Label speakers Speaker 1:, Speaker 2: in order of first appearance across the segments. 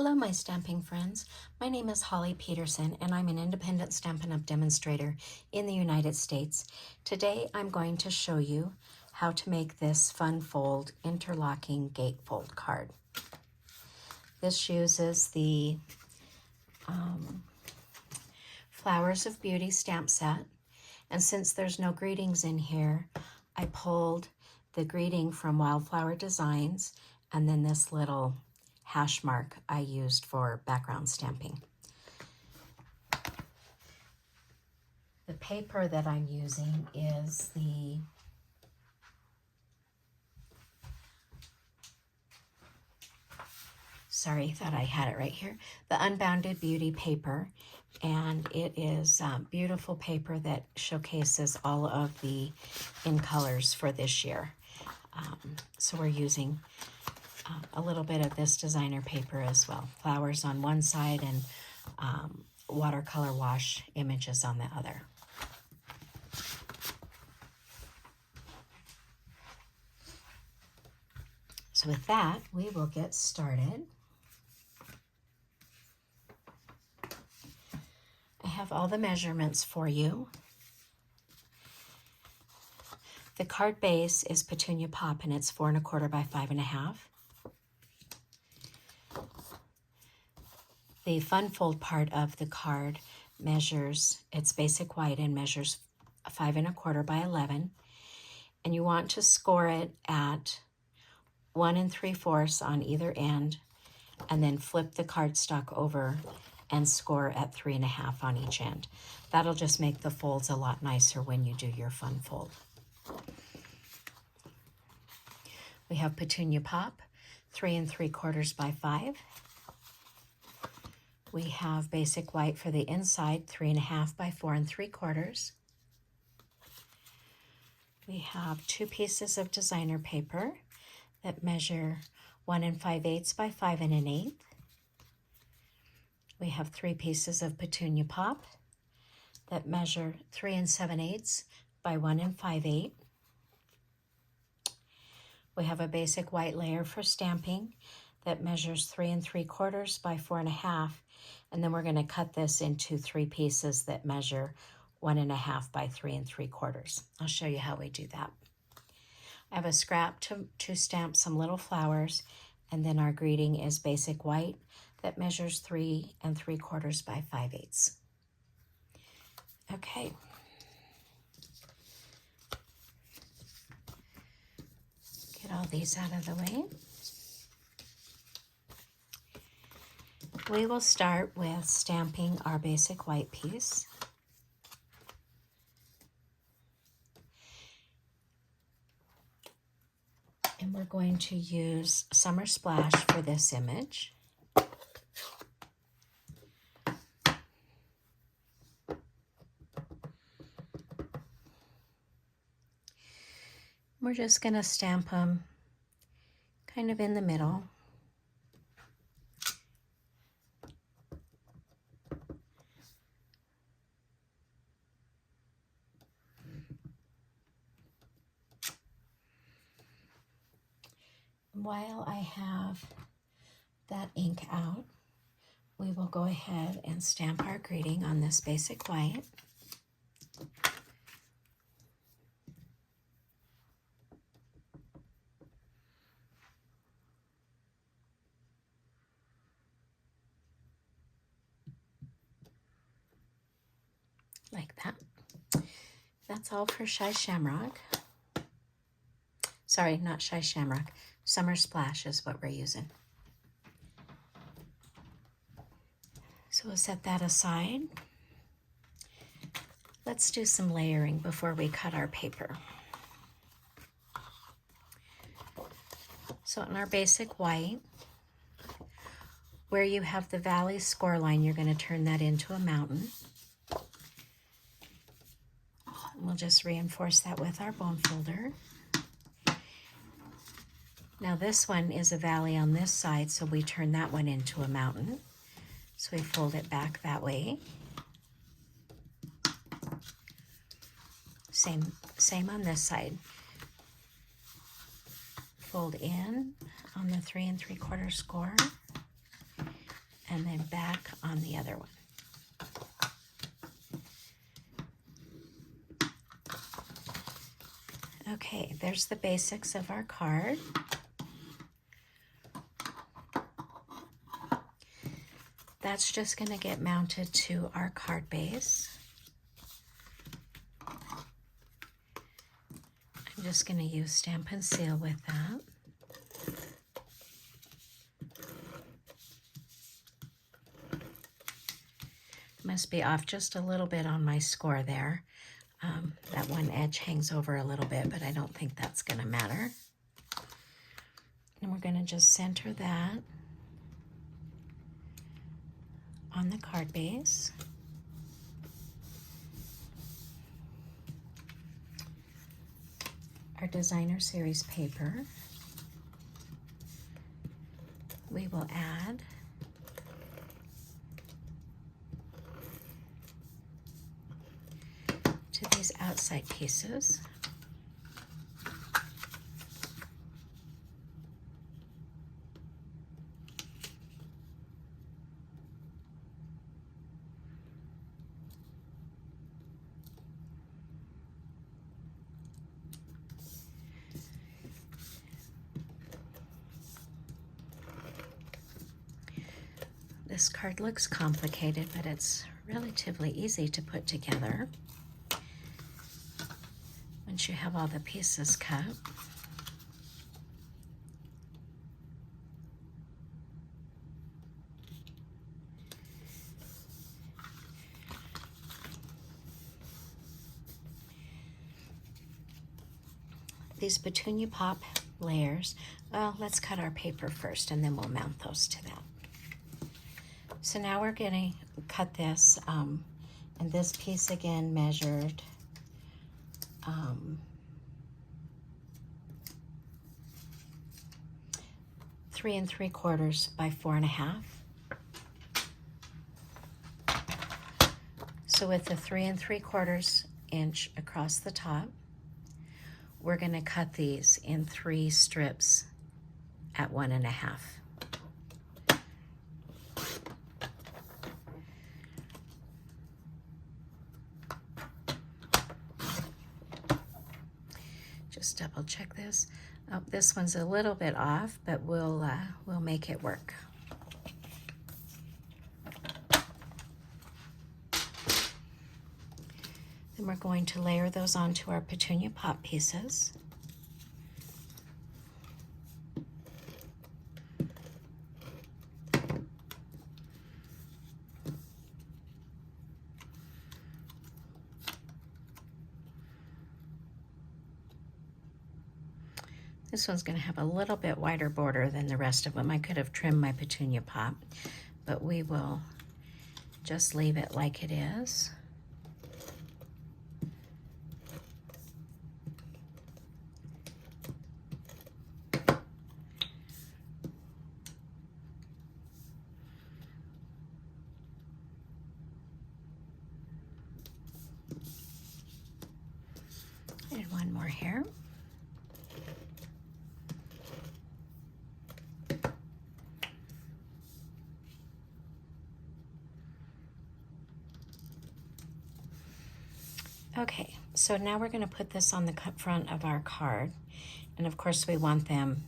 Speaker 1: Hello, my stamping friends. My name is Holly Peterson, and I'm an independent Stampin' Up! Demonstrator in the United States. Today, I'm going to show you how to make this fun fold interlocking gatefold card. This uses the Flowers of Beauty stamp set, and since there's no greetings in here, I pulled the greeting from Wildflower Designs and then this little hash mark I used for background stamping. The paper that I'm using is the thought I had it right here, the Unbounded Beauty paper, and it is beautiful paper that showcases all of the in colors for this year. So we're using a little bit of this designer paper as well. Flowers on one side and watercolor wash images on the other. So with that, we will get started. I have all the measurements for you. The card base is Petunia Pop, and it's 4 1/4 by 5 1/2. The fun fold part of the card measures, it's basic white and measures 5 1/4 by 11. And you want to score it at 1 3/4 on either end, and then flip the cardstock over and score at 3 1/2 on each end. That'll just make the folds a lot nicer when you do your fun fold. We have Petunia Pop, 3 3/4 by 5. We have basic white for the inside, 3 1/2 by 4 3/4. We have 2 pieces of designer paper that measure 1 5/8 by 5 1/8. We have 3 pieces of Petunia Pop that measure 3 7/8 by 1 5/8. We have a basic white layer for stamping that measures 3 3/4 by 4 1/2. And then we're going to cut this into 3 pieces that measure 1 1/2 by 3 3/4. I'll show you how we do that. I have a scrap to stamp some little flowers, and then our greeting is basic white that measures 3 3/4 by 5/8. Okay. Get all these out of the way. We will start with stamping our basic white piece. And we're going to use Summer Splash for this image. We're just going to stamp them kind of in the middle. While I have that ink out, we will go ahead and stamp our greeting on this basic white. Like that. That's all for Shy Shamrock. Sorry, not Shy Shamrock. Summer Splash is what we're using. So we'll set that aside. Let's do some layering before we cut our paper. So in our basic white, where you have the valley score line, you're going to turn that into a mountain. And we'll just reinforce that with our bone folder. Now this one is a valley on this side, so we turn that one into a mountain. So we fold it back that way. Same on this side. Fold in on the 3 3/4 score. and then back on the other one. Okay, there's the basics of our card. That's just going to get mounted to our card base. I'm just going to use Stampin' Seal with that. Must be off just a little bit on my score there. That one edge hangs over a little bit, but I don't think that's going to matter. And we're going to just center that on the card base. Our designer series paper. We will add to these outside pieces. This card looks complicated, but it's relatively easy to put together once you have all the pieces cut. These Petunia Pop layers, well, let's cut our paper first and then we'll mount those to that. So now we're going to cut this, and this piece again measured 3 3/4 by 4 1/2. So with the 3 3/4 inch across the top, we're going to cut these in 3 strips at 1 1/2. Just double check this. Oh, this one's a little bit off, but we'll make it work. Then we're going to layer those onto our Petunia Pop pieces. This one's going to have a little bit wider border than the rest of them. I could have trimmed my Petunia Pop, but we will just leave it like it is. And one more here. Okay, so now we're going to put this on the front of our card, and of course we want them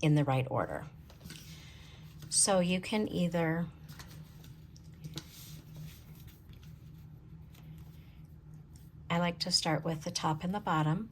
Speaker 1: in the right order. So you can either I like to start with the top and the bottom.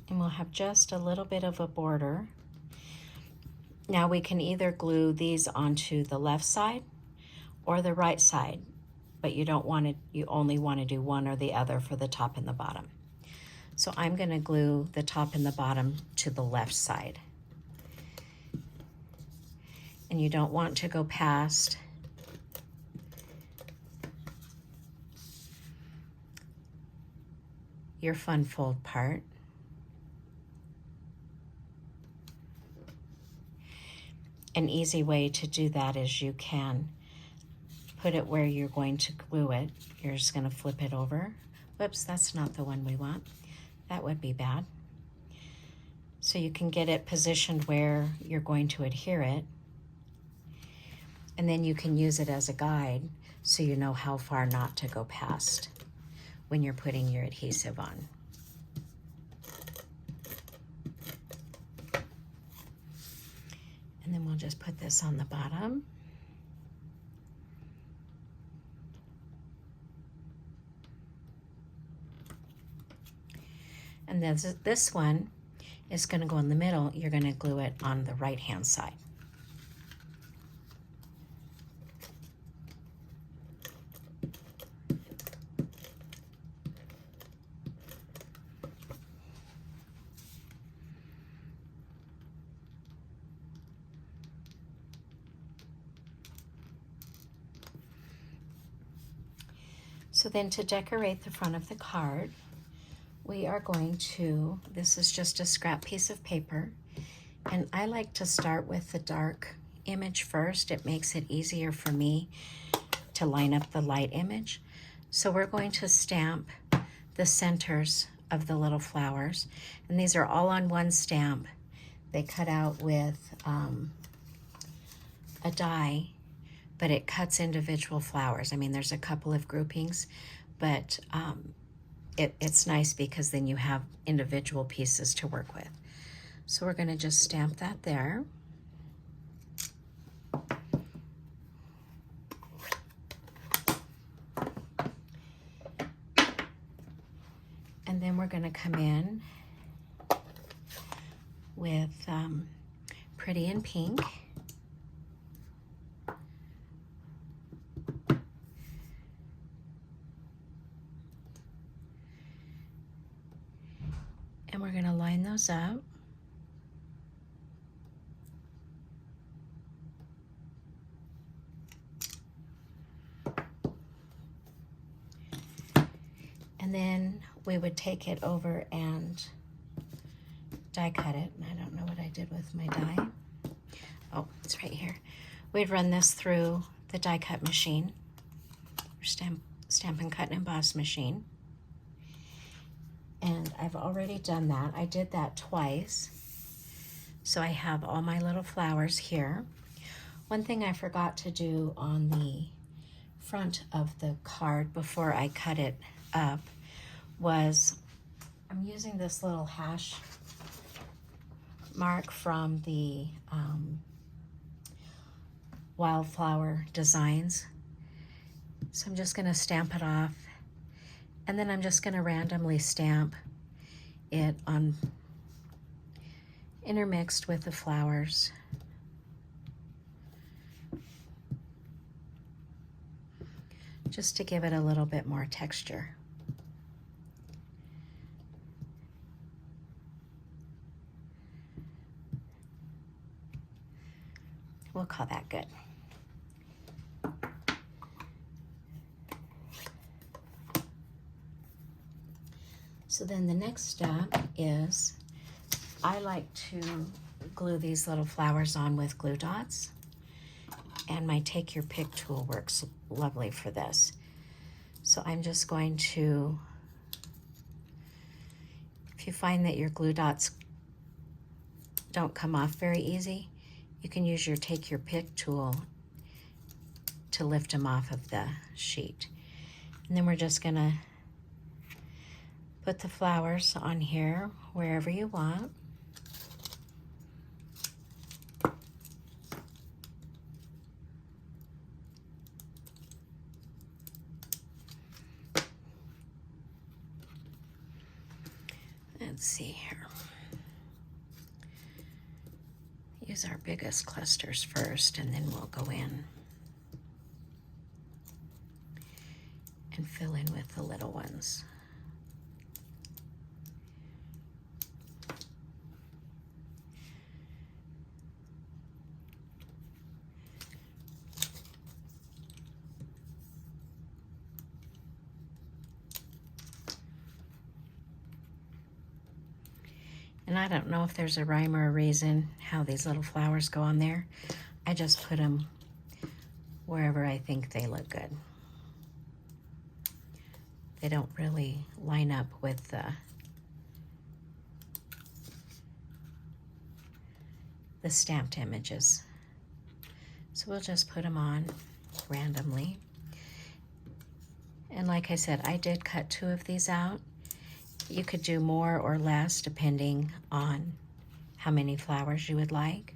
Speaker 1: And we'll have just a little bit of a border. Now we can either glue these onto the left side or the right side, but you only want to do one or the other for the top and the bottom. So I'm going to glue the top and the bottom to the left side. And you don't want to go past your fun fold part. An easy way to do that is you can put it where you're going to glue it. You're just going to flip it over. Whoops, that's not the one we want. That would be bad. so you can get it positioned where you're going to adhere it. And then you can use it as a guide so you know how far not to go past when you're putting your adhesive on. And then we'll just put this on the bottom. And this one is going to go in the middle. You're going to glue it on the right-hand side. So then to decorate the front of the card, we are going to, this is just a scrap piece of paper, and I like to start with the dark image first. It makes it easier for me to line up the light image. So we're going to stamp the centers of the little flowers, and these are all on one stamp. They cut out with a die, but it cuts individual flowers. I mean, there's a couple of groupings, but it's nice because then you have individual pieces to work with. So we're going to just stamp that there. And then we're going to come in with Pretty in Pink. And we're going to line those up. And then we would take it over and die cut it. I don't know what I did with my die. Oh, it's right here. We'd run this through the die cut machine, or stamp and cut and emboss machine. And I've already done that. I did that twice. So I have all my little flowers here. One thing I forgot to do on the front of the card before I cut it up was I'm using this little hash mark from the Wildflower Designs. So I'm just going to stamp it off, and then I'm just going to randomly stamp it on intermixed with the flowers. Just to give it a little bit more texture. We'll call that good. So then the next step is I like to glue these little flowers on with glue dots, and my Take Your Pick tool works lovely for this. So I'm just going to, if you find that your glue dots don't come off very easy, you can use your Take Your Pick tool to lift them off of the sheet. And then we're just gonna put the flowers on here wherever you want. Let's see here. Use our biggest clusters first, and then we'll go in and fill in with the little ones. And I don't know if there's a rhyme or a reason how these little flowers go on there. I just put them wherever I think they look good. They don't really line up with the the stamped images. So we'll just put them on randomly. And like I said, I did cut 2 of these out. You could do more or less depending on how many flowers you would like.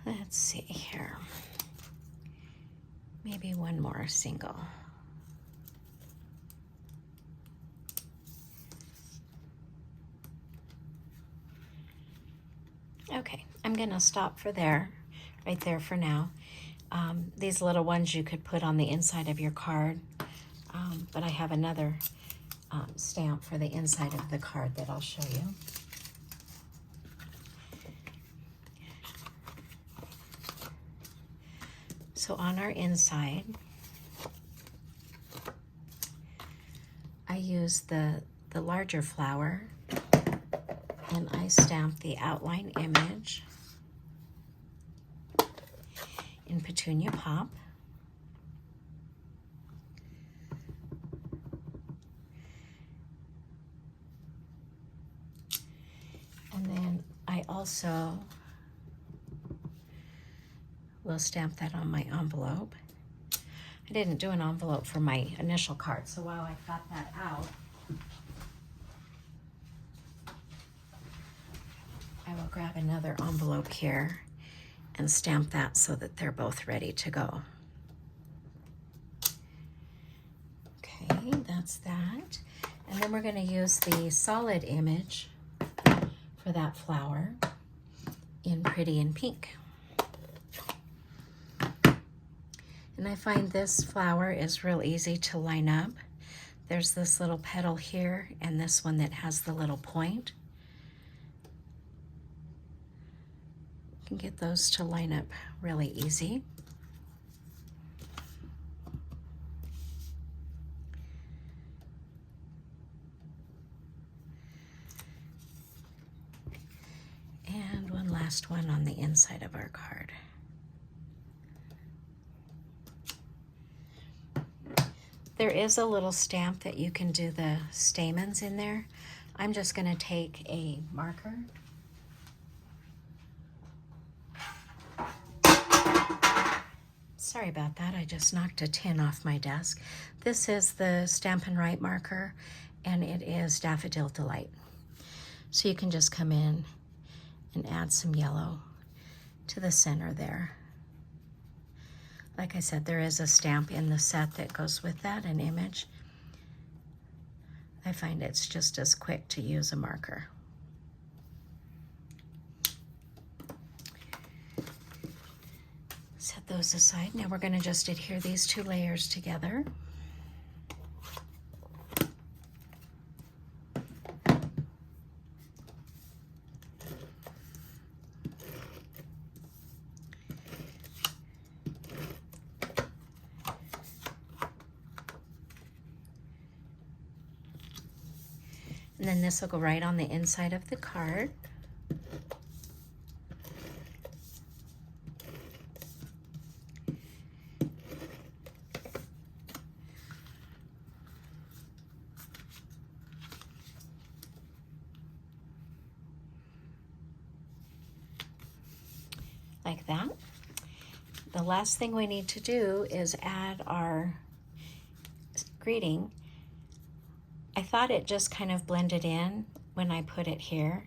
Speaker 1: Let's see here. Maybe one more single. Okay, I'm gonna stop for there, right there for now. These little ones you could put on the inside of your card, but I have another stamp for the inside of the card that I'll show you. So on our inside, I use the larger flower, and I stamp the outline image in Petunia Pop. And then I also will stamp that on my envelope. I didn't do an envelope for my initial card, so while I've got that out, I will grab another envelope here and stamp that so that they're both ready to go. Okay, that's that. And then we're going to use the solid image for that flower in Pretty in Pink. And I find this flower is real easy to line up. There's this little petal here and this one that has the little point. You can get those to line up really easy. And one last one on the inside of our card. There is a little stamp that you can do the stamens in there. I'm just going to take a marker. Sorry about that, I just knocked a tin off my desk. This is the Stampin' Write marker, and it is Daffodil Delight. So you can just come in and add some yellow to the center there. Like I said, there is a stamp in the set that goes with that, an image. I find it's just as quick to use a marker. Set those aside. Now we're going to just adhere these 2 layers together. And then this will go right on the inside of the card. Like that. The last thing we need to do is add our greeting. I thought it just kind of blended in when I put it here,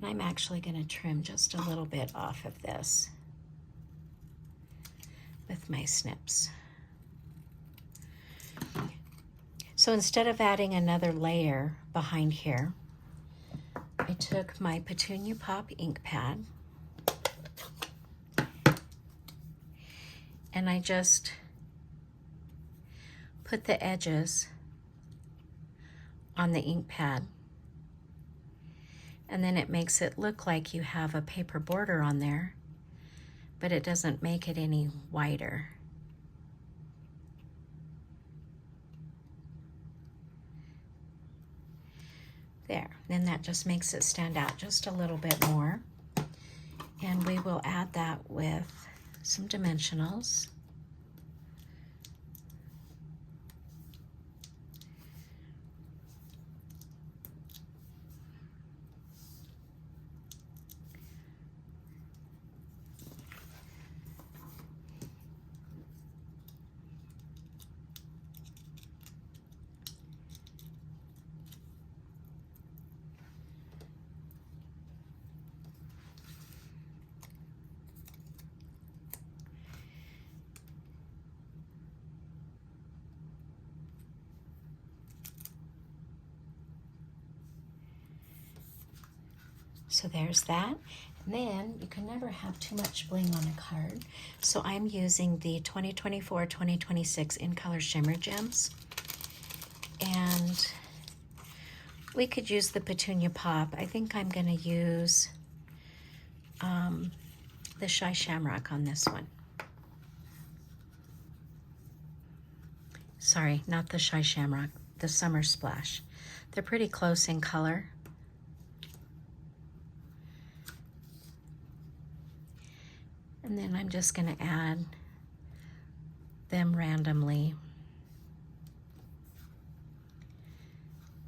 Speaker 1: and I'm actually going to trim just a little bit off of this with my snips. So instead of adding another layer behind here, I took my Petunia Pop ink pad and I just put the edges on the ink pad, and then it makes it look like you have a paper border on there, but it doesn't make it any wider. There, then that just makes it stand out just a little bit more. And we will add that with some dimensionals. So there's that. And then you can never have too much bling on a card. So I'm using the 2024-2026 In Color Shimmer Gems. And we could use the Petunia Pop. I think I'm going to use the Shy Shamrock on this one. Sorry, not the Shy Shamrock, the Summer Splash. They're pretty close in color. And then I'm just going to add them randomly.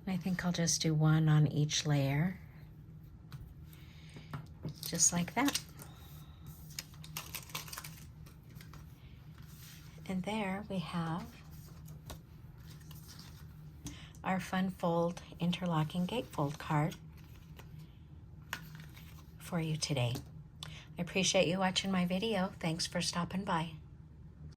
Speaker 1: I think I'll just do one on each layer, just like that. And there we have our Fun Fold Interlocking Gatefold card for you today. I appreciate you watching my video. Thanks for stopping by.